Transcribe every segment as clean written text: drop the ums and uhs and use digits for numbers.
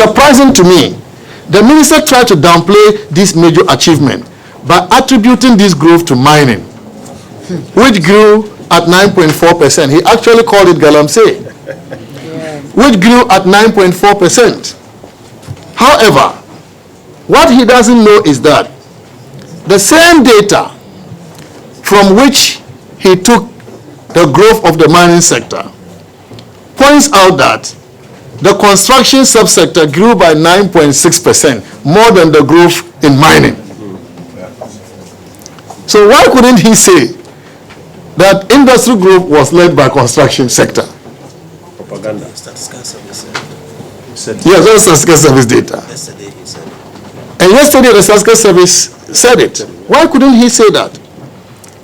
surprising to me, the minister tried to downplay this major achievement by attributing this growth to mining, which grew at 9.4%. He actually called it galamsey, which grew at 9.4%. However, what he doesn't know is that the same data from which he took the growth of the mining sector points out that the construction subsector grew by 9.6%, more than the growth in mining. So why couldn't he say that industry growth was led by construction sector? Propaganda. Yes, that's statistical service data. Yesterday he said it. And yesterday the statistical service said it. Why couldn't he say that?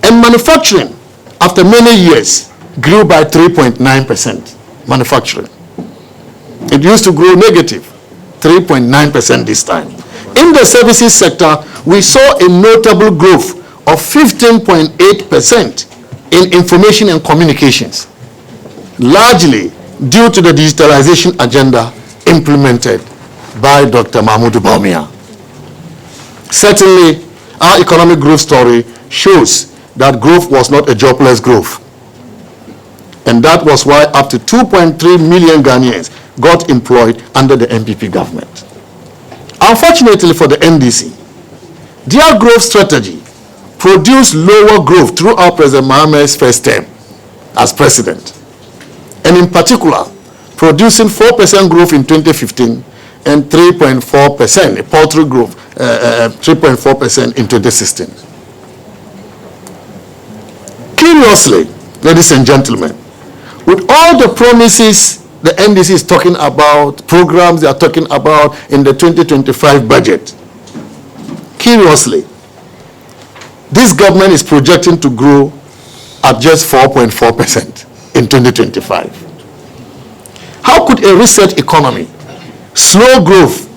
And manufacturing, after many years, grew by 3.9%. Manufacturing. It used to grow negative, 3.9% this time. In the services sector, we saw a notable growth of 15.8% in information and communications, largely due to the digitalization agenda implemented by Dr. Mahmoud Bawumia. Certainly, our economic growth story shows that growth was not a jobless growth. And that was why up to 2.3 million Ghanaians got employed under the MPP government. Unfortunately for the NDC, their growth strategy produced lower growth throughout President Mohammed's first term as president, and in particular, producing 4% growth in 2015 and 3.4%, a paltry growth, 3.4% in 2016. Curiously, ladies and gentlemen, with all the promises the NDC is talking about, programs they are talking about in the 2025 budget, curiously, this government is projecting to grow at just 4.4% in 2025. How could a reset economy, slow growth,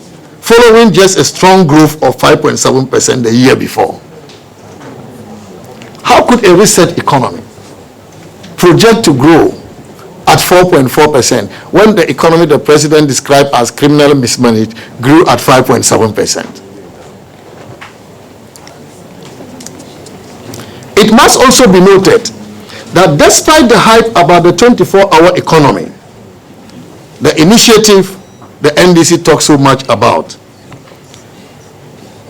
following just a strong growth of 5.7% the year before? How could a reset economy project to grow at 4.4% when the economy the president described as criminally mismanaged grew at 5.7%? It must also be noted that despite the hype about the 24-hour economy, the initiative the NDC talks so much about,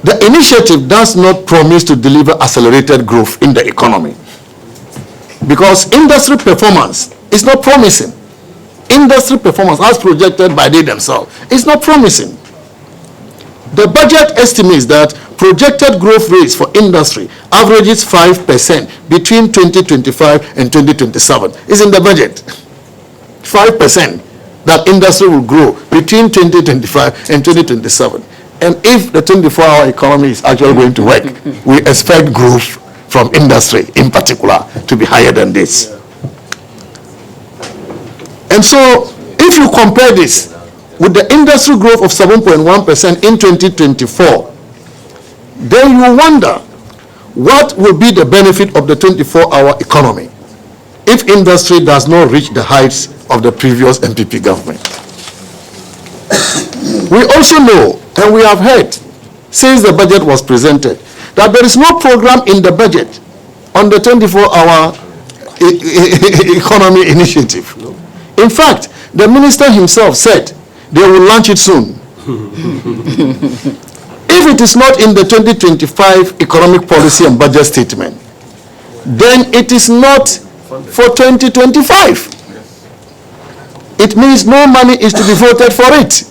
the initiative does not promise to deliver accelerated growth in the economy, because industry performance is not promising. Industry performance, as projected by they themselves, is not promising. The budget estimates that projected growth rates for industry averages 5% between 2025 and 2027. Is in the budget. 5% that industry will grow between 2025 and 2027. And if the 24-hour economy is actually going to work, we expect growth from industry in particular to be higher than this. And so, if you compare this with the industry growth of 7.1% in 2024, then you wonder what will be the benefit of the 24-hour economy if industry does not reach the heights of the previous MPP government. We also know, and we have heard since the budget was presented, that there is no program in the budget on the 24-hour economy initiative. In fact, the minister himself said they will launch it soon. If it is not in the 2025 economic policy and budget statement, then it is not for 2025. It means no money is to be voted for it.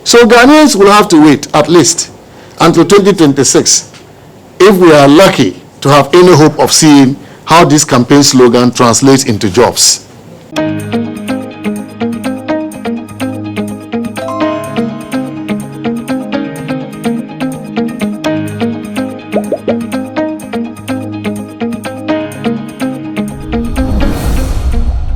So Ghanaians will have to wait at least until 2026 if we are lucky to have any hope of seeing how this campaign slogan translates into jobs.